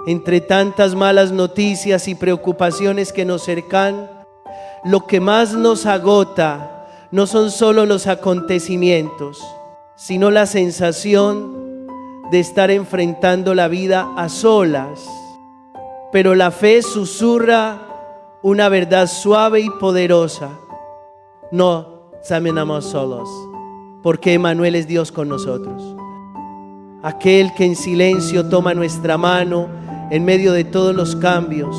Entre tantas malas noticias y preocupaciones que nos cercan, lo que más nos agota no son solo los acontecimientos, sino la sensación de estar enfrentando la vida a solas. Pero la fe susurra una verdad suave y poderosa: no caminamos solos, porque Emmanuel es Dios con nosotros. Aquel que en silencio toma nuestra mano en medio de todos los cambios.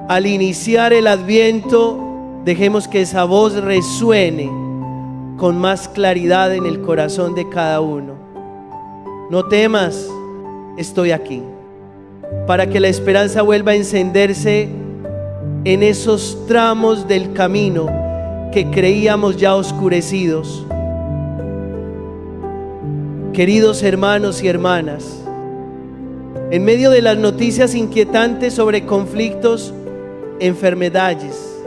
Al iniciar el Adviento, dejemos que esa voz resuene con más claridad en el corazón de cada uno. No temas, estoy aquí. Para que la esperanza vuelva a encenderse en esos tramos del camino que creíamos ya oscurecidos. Queridos hermanos y hermanas, en medio de las noticias inquietantes sobre conflictos, enfermedades,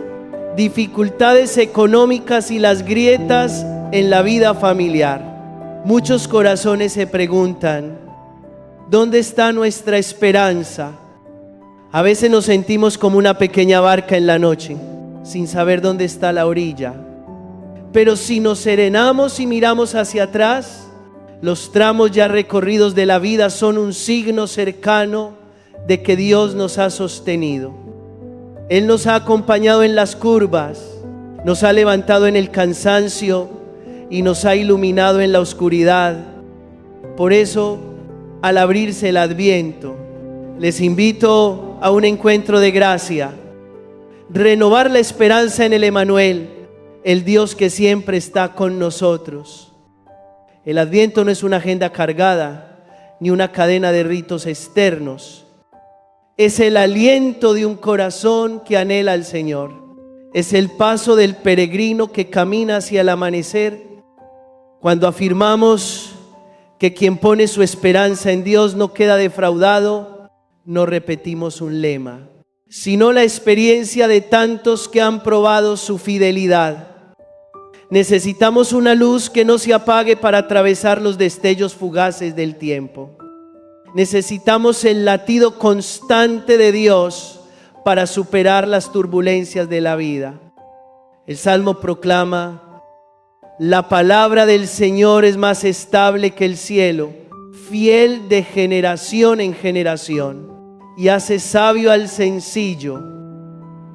dificultades económicas y las grietas en la vida familiar, muchos corazones se preguntan: ¿dónde está nuestra esperanza? A veces nos sentimos como una pequeña barca en la noche, sin saber dónde está la orilla. Pero si nos serenamos y miramos hacia atrás, los tramos ya recorridos de la vida son un signo cercano de que Dios nos ha sostenido. Él nos ha acompañado en las curvas, nos ha levantado en el cansancio y nos ha iluminado en la oscuridad. Por eso, al abrirse el Adviento, les invito a un encuentro de gracia, renovar la esperanza en el Emmanuel, el Dios que siempre está con nosotros. El Adviento no es una agenda cargada, ni una cadena de ritos externos. Es el aliento de un corazón que anhela al Señor. Es el paso del peregrino que camina hacia el amanecer. Cuando afirmamos que quien pone su esperanza en Dios no queda defraudado, no repetimos un lema, sino la experiencia de tantos que han probado su fidelidad. Necesitamos una luz que no se apague para atravesar los destellos fugaces del tiempo. Necesitamos el latido constante de Dios para superar las turbulencias de la vida. El Salmo proclama: la palabra del Señor es más estable que el cielo, fiel de generación en generación, y hace sabio al sencillo.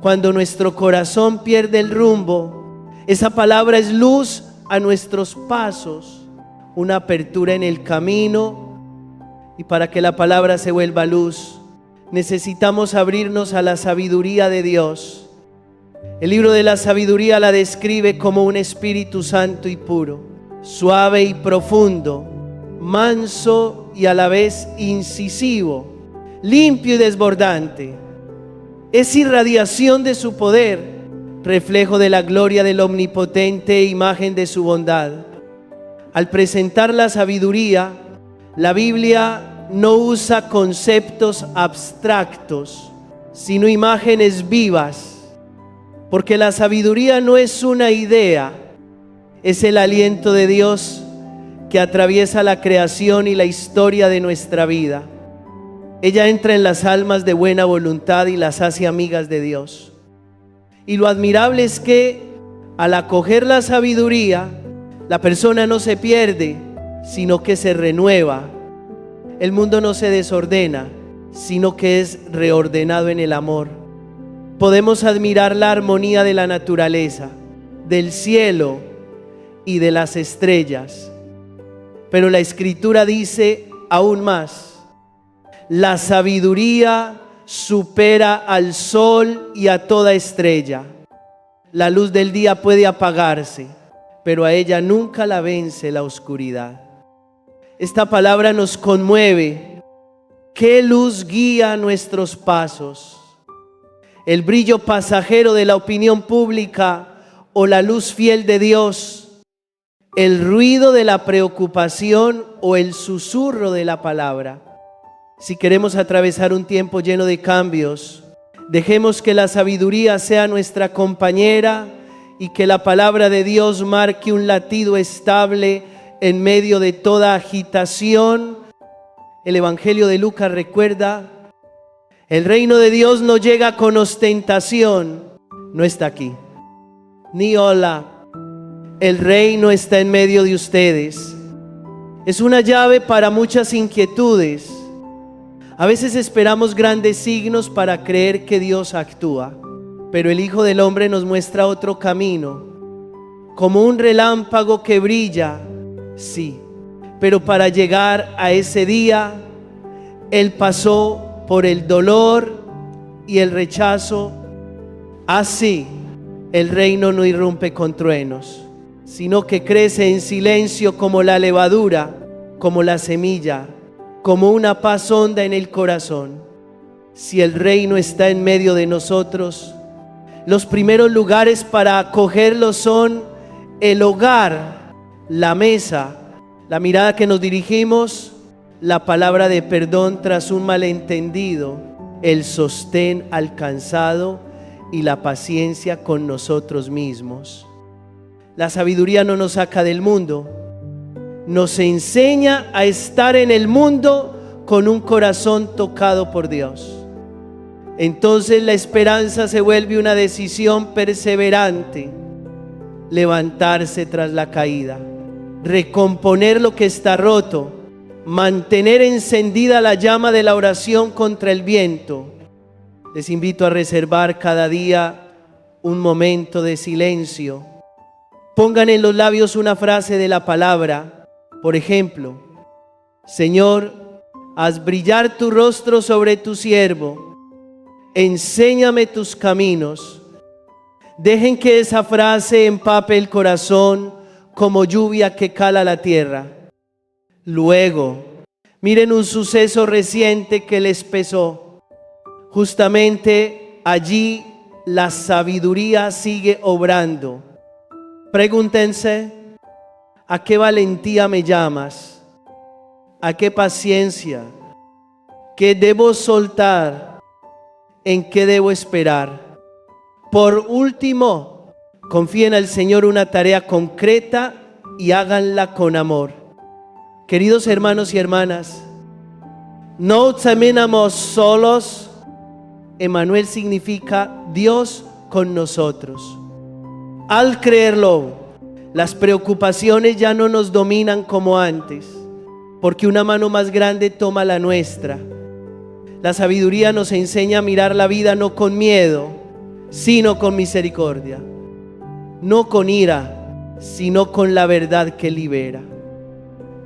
Cuando nuestro corazón pierde el rumbo, esa palabra es luz a nuestros pasos, una apertura en el camino. Y para que la palabra se vuelva luz, necesitamos abrirnos a la sabiduría de Dios. El libro de la sabiduría la describe como un Espíritu Santo y puro, suave y profundo, manso y a la vez incisivo, limpio y desbordante. Es irradiación de su poder, reflejo de la gloria del Omnipotente e imagen de su bondad. Al presentar la sabiduría, la Biblia no usa conceptos abstractos, sino imágenes vivas, porque la sabiduría no es una idea, es el aliento de Dios que atraviesa la creación y la historia de nuestra vida. Ella entra en las almas de buena voluntad y las hace amigas de Dios. Y lo admirable es que al acoger la sabiduría, la persona no se pierde, sino que se renueva. El mundo no se desordena, sino que es reordenado en el amor. Podemos admirar la armonía de la naturaleza, del cielo y de las estrellas. Pero la Escritura dice aún más: la sabiduría supera al sol y a toda estrella. La luz del día puede apagarse, pero a ella nunca la vence la oscuridad. Esta palabra nos conmueve. ¿Qué luz guía nuestros pasos? ¿El brillo pasajero de la opinión pública o la luz fiel de Dios? ¿El ruido de la preocupación o el susurro de la palabra? Si queremos atravesar un tiempo lleno de cambios, dejemos que la sabiduría sea nuestra compañera y que la palabra de Dios marque un latido estable en medio de toda agitación. El Evangelio de Lucas recuerda El reino de Dios no llega con ostentación, no está aquí. Ni hola, el reino está en medio de ustedes. Es una llave para muchas inquietudes. A veces esperamos grandes signos para creer que Dios actúa, pero el Hijo del Hombre nos muestra otro camino, como un relámpago que brilla, sí, pero para llegar a ese día, Él pasó por el dolor y el rechazo. Así, el reino no irrumpe con truenos, sino que crece en silencio como la levadura, como la semilla, como una paz honda en el corazón. Si el reino está en medio de nosotros, los primeros lugares para acogerlo son el hogar, la mesa, la mirada que nos dirigimos, la palabra de perdón tras un malentendido, el sostén alcanzado y la paciencia con nosotros mismos. La sabiduría no nos saca del mundo, nos enseña a estar en el mundo con un corazón tocado por Dios. Entonces la esperanza se vuelve una decisión perseverante, levantarse tras la caída, recomponer lo que está roto, mantener encendida la llama de la oración contra el viento. Les invito a reservar cada día un momento de silencio. Pongan en los labios una frase de la palabra. Por ejemplo, Señor, haz brillar tu rostro sobre tu siervo. Enséñame tus caminos. Dejen que esa frase empape el corazón como lluvia que cala la tierra. Luego, miren un suceso reciente que les pesó. Justamente allí la sabiduría sigue obrando. Pregúntense, ¿a qué valentía me llamas? ¿A qué paciencia? ¿Qué debo soltar? ¿En qué debo esperar? Por último, confíen al Señor una tarea concreta y háganla con amor. Queridos hermanos y hermanas, no caminamos solos. Emmanuel significa Dios con nosotros. Al creerlo, las preocupaciones ya no nos dominan como antes, porque una mano más grande toma la nuestra. La sabiduría nos enseña a mirar la vida no con miedo, sino con misericordia. No con ira, sino con la verdad que libera.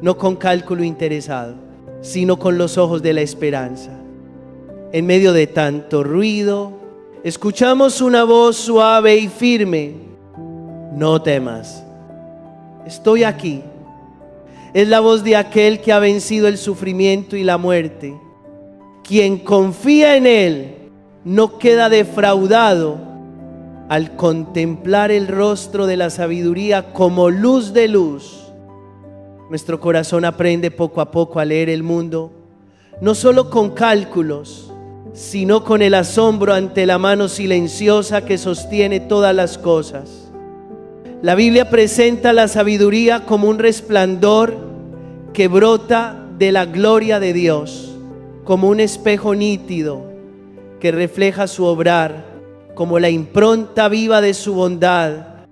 No con cálculo interesado, sino con los ojos de la esperanza. En medio de tanto ruido, escuchamos una voz suave y firme. No temas, estoy aquí. Es la voz de aquel que ha vencido el sufrimiento y la muerte. Quien confía en Él no queda defraudado al contemplar el rostro de la sabiduría como luz de luz. Nuestro corazón aprende poco a poco a leer el mundo, no solo con cálculos, sino con el asombro ante la mano silenciosa que sostiene todas las cosas. La Biblia presenta la sabiduría como un resplandor que brota de la gloria de Dios, como un espejo nítido que refleja su obrar, como la impronta viva de su bondad.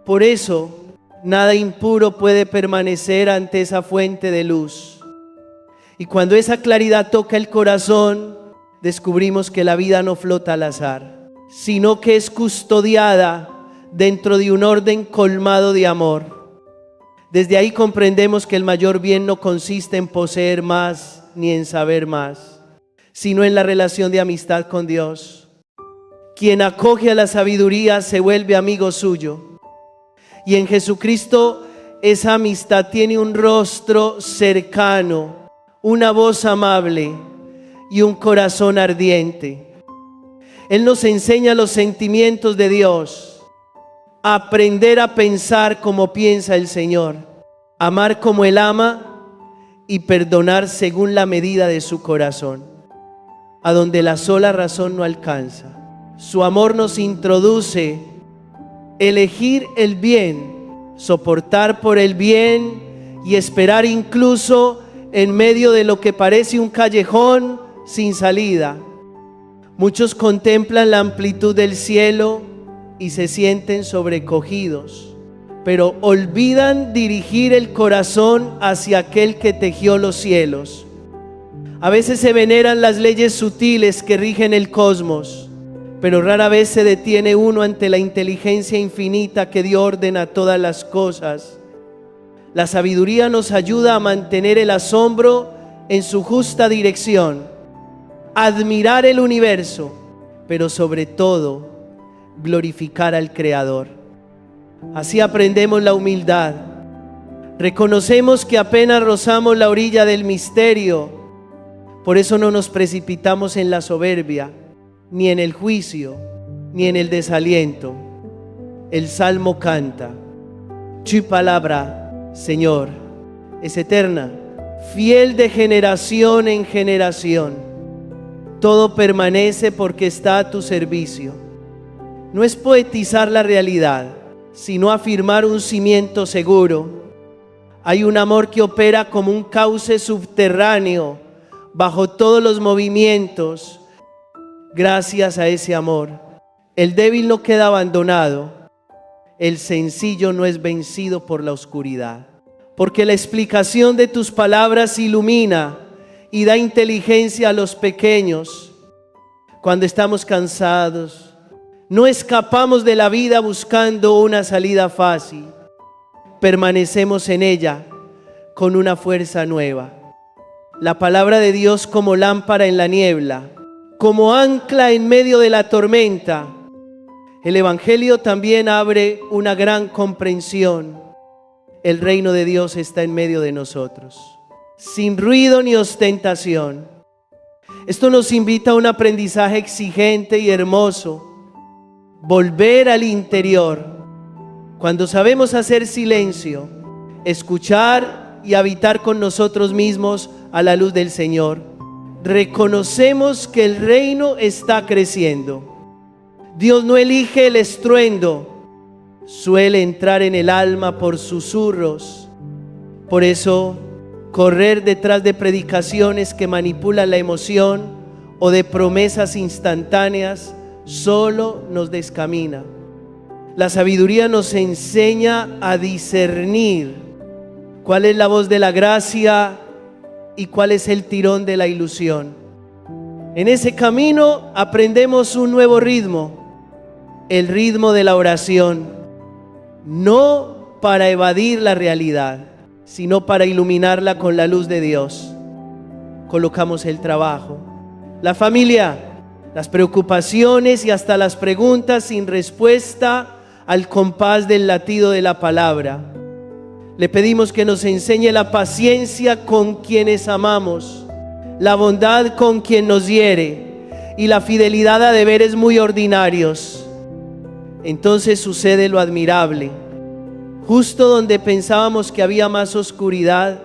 Por eso, nada impuro puede permanecer ante esa fuente de luz. Y cuando esa claridad toca el corazón, descubrimos que la vida no flota al azar, sino que es custodiada dentro de un orden colmado de amor. Desde ahí comprendemos que el mayor bien no consiste en poseer más ni en saber más, sino en la relación de amistad con Dios. Quien acoge a la sabiduría se vuelve amigo suyo. Y en Jesucristo esa amistad tiene un rostro cercano, una voz amable y un corazón ardiente. Él nos enseña los sentimientos de Dios, aprender a pensar como piensa el Señor, amar como Él ama y perdonar según la medida de su corazón, a donde la sola razón no alcanza. Su amor nos introduce elegir el bien, soportar por el bien y esperar incluso en medio de lo que parece un callejón sin salida. Muchos contemplan la amplitud del cielo y se sienten sobrecogidos, pero olvidan dirigir el corazón hacia aquel que tejió los cielos. A veces se veneran las leyes sutiles que rigen el cosmos, pero rara vez se detiene uno ante la inteligencia infinita que dio orden a todas las cosas. La sabiduría nos ayuda a mantener el asombro en su justa dirección, admirar el universo, pero sobre todo glorificar al Creador. Así aprendemos la humildad. Reconocemos que apenas rozamos la orilla del misterio. Por eso no nos precipitamos en la soberbia, ni en el juicio, ni en el desaliento. El Salmo canta: Tu palabra, Señor, es eterna, fiel de generación en generación. Todo permanece porque está a tu servicio. No es poetizar la realidad, sino afirmar un cimiento seguro. Hay un amor que opera como un cauce subterráneo bajo todos los movimientos. Gracias a ese amor, el débil no queda abandonado, el sencillo no es vencido por la oscuridad. Porque la explicación de tus palabras ilumina y da inteligencia a los pequeños. Cuando estamos cansados, no escapamos de la vida buscando una salida fácil. Permanecemos en ella con una fuerza nueva. La palabra de Dios como lámpara en la niebla, como ancla en medio de la tormenta. El Evangelio también abre una gran comprensión. El reino de Dios está en medio de nosotros, sin ruido ni ostentación. Esto nos invita a un aprendizaje exigente y hermoso. Volver al interior. Cuando sabemos hacer silencio, escuchar y habitar con nosotros mismos a la luz del Señor, reconocemos que el reino está creciendo. Dios no elige el estruendo, suele entrar en el alma por susurros. Por eso, correr detrás de predicaciones que manipulan la emoción o de promesas instantáneas solo nos descamina. La sabiduría nos enseña a discernir cuál es la voz de la gracia y cuál es el tirón de la ilusión. En ese camino aprendemos un nuevo ritmo, el ritmo de la oración, no para evadir la realidad, sino para iluminarla con la luz de Dios. Colocamos el trabajo, la familia, las preocupaciones y hasta las preguntas sin respuesta al compás del latido de la palabra. Le pedimos que nos enseñe la paciencia con quienes amamos, la bondad con quien nos hiere y la fidelidad a deberes muy ordinarios. Entonces sucede lo admirable. Justo donde pensábamos que había más oscuridad,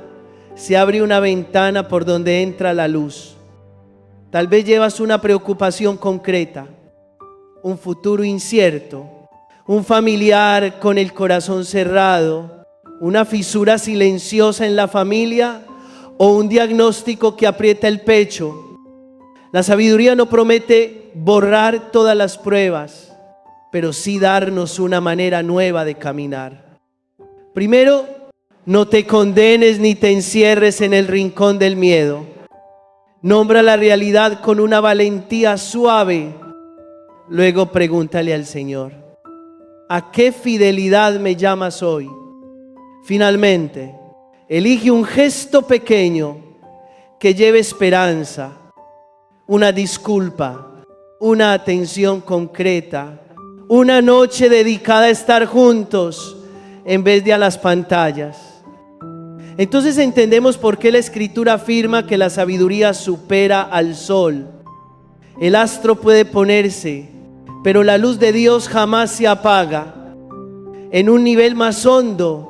se abre una ventana por donde entra la luz. Tal vez llevas una preocupación concreta, un futuro incierto, un familiar con el corazón cerrado, una fisura silenciosa en la familia o un diagnóstico que aprieta el pecho. La sabiduría no promete borrar todas las pruebas, pero sí darnos una manera nueva de caminar. Primero, no te condenes ni te encierres en el rincón del miedo. Nombra la realidad con una valentía suave. Luego pregúntale al Señor: ¿a qué fidelidad me llamas hoy? Finalmente, elige un gesto pequeño que lleve esperanza, una disculpa, una atención concreta, una noche dedicada a estar juntos en vez de a las pantallas. Entonces entendemos por qué la Escritura afirma que la sabiduría supera al sol. El astro puede ponerse, pero la luz de Dios jamás se apaga. En un nivel más hondo,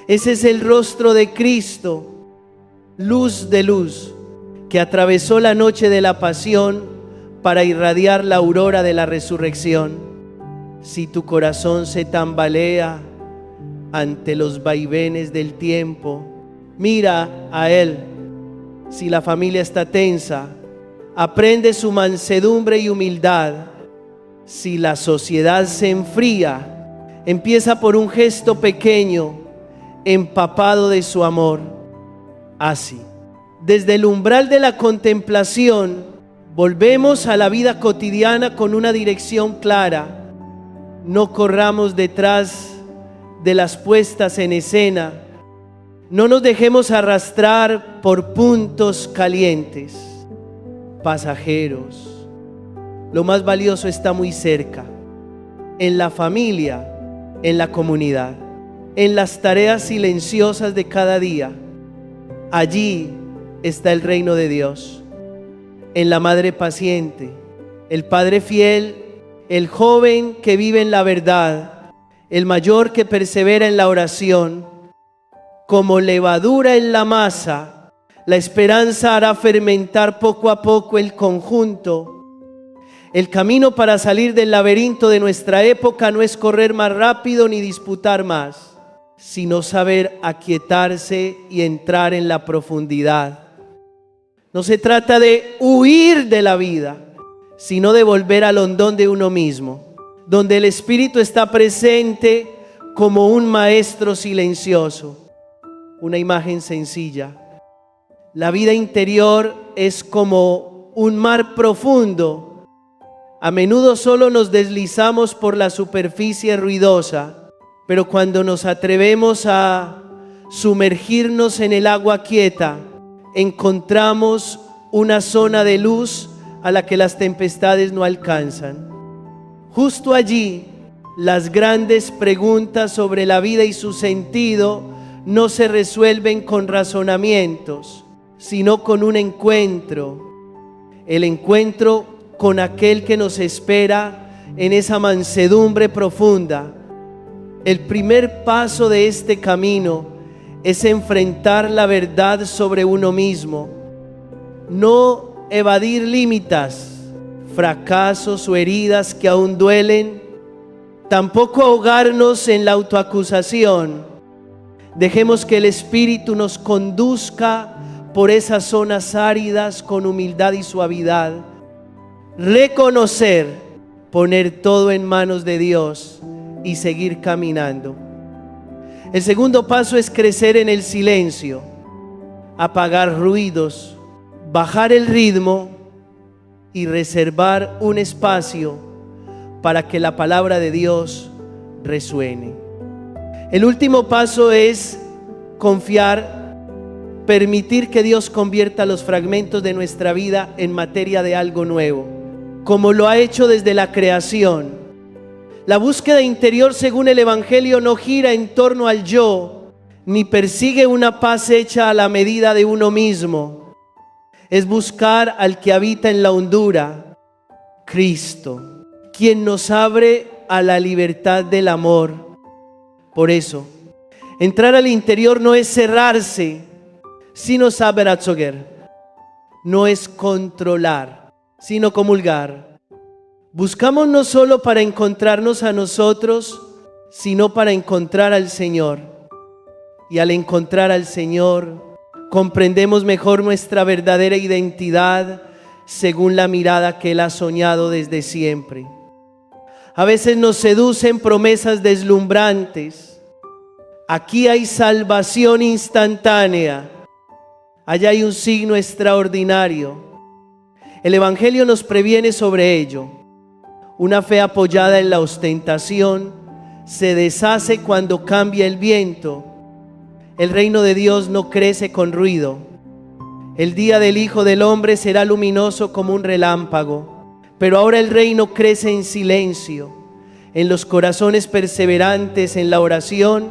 ese es el rostro de Cristo, luz de luz, que atravesó la noche de la pasión para irradiar la aurora de la resurrección. Si tu corazón se tambalea ante los vaivenes del tiempo, mira a Él. Si la familia está tensa, aprende su mansedumbre y humildad. Si la sociedad se enfría, empieza por un gesto pequeño, empapado de su amor. Así, desde el umbral de la contemplación, volvemos a la vida cotidiana con una dirección clara. No corramos detrás de las puestas en escena. No nos dejemos arrastrar por puntos calientes, pasajeros. Lo más valioso está muy cerca, en la familia, en la comunidad, en las tareas silenciosas de cada día. Allí está el reino de Dios, en la madre paciente, el padre fiel, el joven que vive en la verdad, el mayor que persevera en la oración. Como levadura en la masa, la esperanza hará fermentar poco a poco el conjunto. El camino para salir del laberinto de nuestra época no es correr más rápido ni disputar más, sino saber aquietarse y entrar en la profundidad. No se trata de huir de la vida, sino de volver al hondón de uno mismo, donde el Espíritu está presente como un maestro silencioso. Una imagen sencilla. La vida interior es como un mar profundo. A menudo solo nos deslizamos por la superficie ruidosa, pero cuando nos atrevemos a sumergirnos en el agua quieta, encontramos una zona de luz a la que las tempestades no alcanzan. Justo allí, las grandes preguntas sobre la vida y su sentido no se resuelven con razonamientos, sino con un encuentro. El encuentro con aquel que nos espera en esa mansedumbre profunda. El primer paso de este camino es enfrentar la verdad sobre uno mismo, no evadir límites, fracasos o heridas que aún duelen, tampoco ahogarnos en la autoacusación. Dejemos que el Espíritu nos conduzca por esas zonas áridas con humildad y suavidad. Reconocer, poner todo en manos de Dios y seguir caminando. El segundo paso es crecer en el silencio, apagar ruidos, bajar el ritmo y reservar un espacio para que la palabra de Dios resuene. El último paso es confiar, permitir que Dios convierta los fragmentos de nuestra vida en materia de algo nuevo, como lo ha hecho desde la creación. La búsqueda interior, según el Evangelio, no gira en torno al yo, ni persigue una paz hecha a la medida de uno mismo. Es buscar al que habita en la hondura, Cristo, quien nos abre a la libertad del amor. Por eso, entrar al interior no es cerrarse, sino saber atzoger. No es controlar, sino comulgar. Buscamos no solo para encontrarnos a nosotros, sino para encontrar al Señor. Y al encontrar al Señor, comprendemos mejor nuestra verdadera identidad según la mirada que Él ha soñado desde siempre. A veces nos seducen promesas deslumbrantes. Aquí hay salvación instantánea. Allá hay un signo extraordinario. El Evangelio nos previene sobre ello. Una fe apoyada en la ostentación se deshace cuando cambia el viento. El reino de Dios no crece con ruido. El día del Hijo del Hombre será luminoso como un relámpago, pero ahora el reino crece en silencio, en los corazones perseverantes en la oración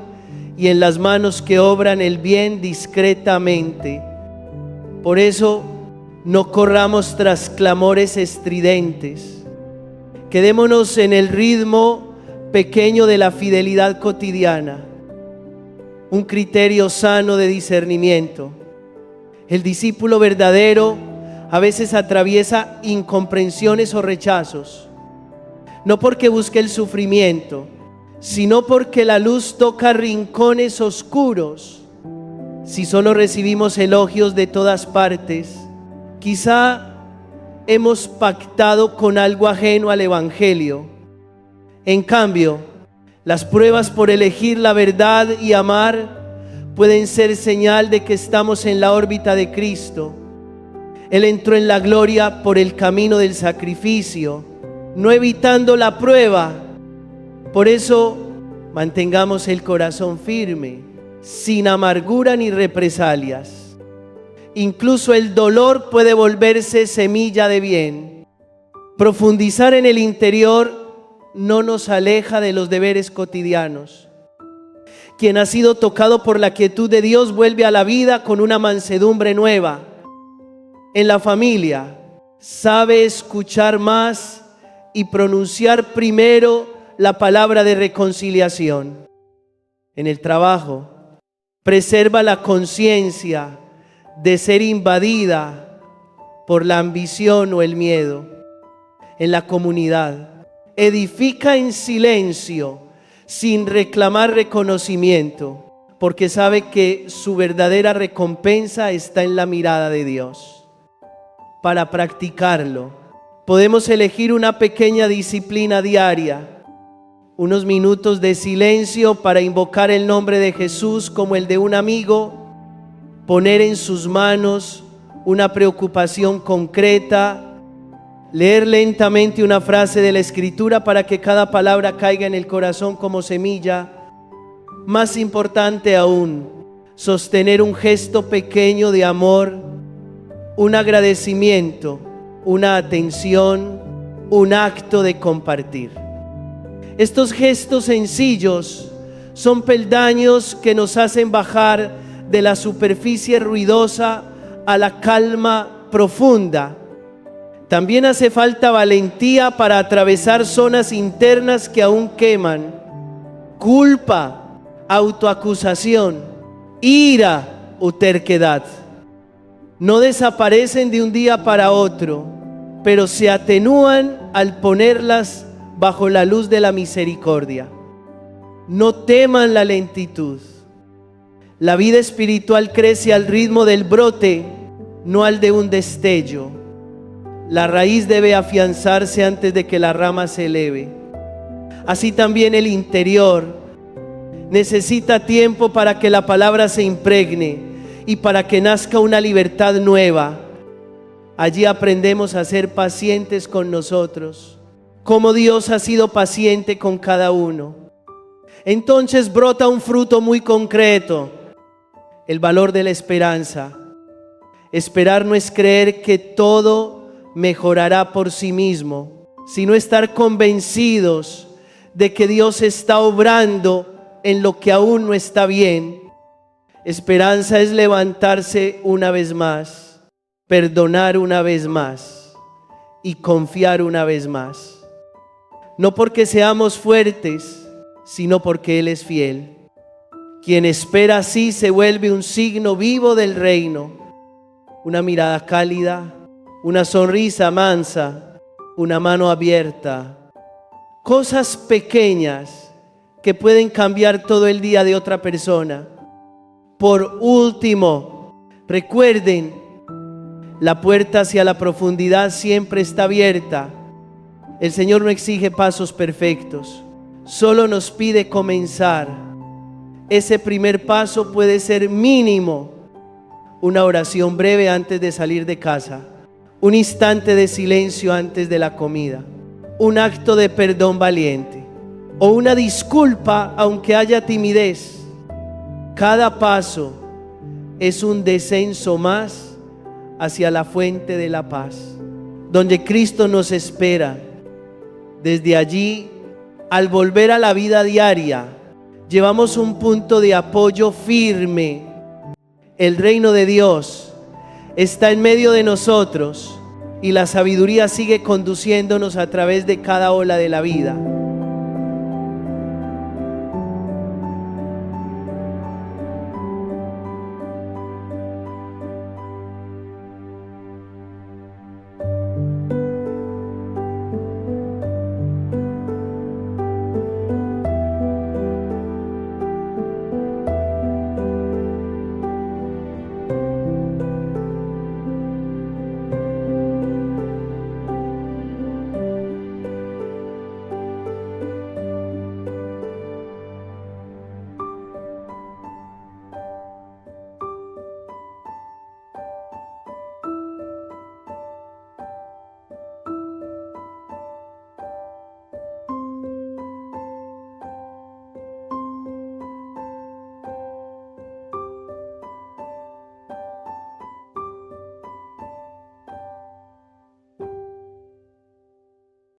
y en las manos que obran el bien discretamente. Por eso, no corramos tras clamores estridentes. Quedémonos en el ritmo pequeño de la fidelidad cotidiana, un criterio sano de discernimiento. El discípulo verdadero a veces atraviesa incomprensiones o rechazos, no porque busque el sufrimiento, sino porque la luz toca rincones oscuros. Si solo recibimos elogios de todas partes, quizá hemos pactado con algo ajeno al Evangelio. En cambio, las pruebas por elegir la verdad y amar pueden ser señal de que estamos en la órbita de Cristo. Él entró en la gloria por el camino del sacrificio, no evitando la prueba. Por eso, mantengamos el corazón firme, sin amargura ni represalias. Incluso el dolor puede volverse semilla de bien. Profundizar en el interior no nos aleja de los deberes cotidianos. Quien ha sido tocado por la quietud de Dios vuelve a la vida con una mansedumbre nueva. En la familia, sabe escuchar más y pronunciar primero la palabra de reconciliación. En el trabajo, preserva la conciencia de ser invadida por la ambición o el miedo. En la comunidad, edifica en silencio, sin reclamar reconocimiento, porque sabe que su verdadera recompensa está en la mirada de Dios. Para practicarlo, podemos elegir una pequeña disciplina diaria, unos minutos de silencio para invocar el nombre de Jesús como el de un amigo, poner en sus manos una preocupación concreta, leer lentamente una frase de la Escritura para que cada palabra caiga en el corazón como semilla. Más importante aún, sostener un gesto pequeño de amor, un agradecimiento, una atención, un acto de compartir. Estos gestos sencillos son peldaños que nos hacen bajar de la superficie ruidosa a la calma profunda. También hace falta valentía para atravesar zonas internas que aún queman. Culpa, autoacusación, ira o terquedad. No desaparecen de un día para otro, pero se atenúan al ponerlas bajo la luz de la misericordia. No teman la lentitud. La vida espiritual crece al ritmo del brote, no al de un destello. La raíz debe afianzarse antes de que la rama se eleve. Así también el interior necesita tiempo para que la palabra se impregne y para que nazca una libertad nueva. Allí aprendemos a ser pacientes con nosotros, como Dios ha sido paciente con cada uno. Entonces brota un fruto muy concreto, el valor de la esperanza. Esperar no es creer que todo mejorará por sí mismo, sino estar convencidos de que Dios está obrando en lo que aún no está bien. Esperanza es levantarse una vez más, perdonar una vez más y confiar una vez más. No porque seamos fuertes, sino porque Él es fiel. Quien espera así se vuelve un signo vivo del reino. Una mirada cálida, una sonrisa mansa, una mano abierta. Cosas pequeñas que pueden cambiar todo el día de otra persona. Por último, recuerden, la puerta hacia la profundidad siempre está abierta. El Señor no exige pasos perfectos, solo nos pide comenzar. Ese primer paso puede ser mínimo: una oración breve antes de salir de casa, un instante de silencio antes de la comida, un acto de perdón valiente o una disculpa aunque haya timidez. Cada paso es un descenso más hacia la fuente de la paz, donde Cristo nos espera. Desde allí, al volver a la vida diaria, llevamos un punto de apoyo firme. El reino de Dios está en medio de nosotros y la sabiduría sigue conduciéndonos a través de cada ola de la vida.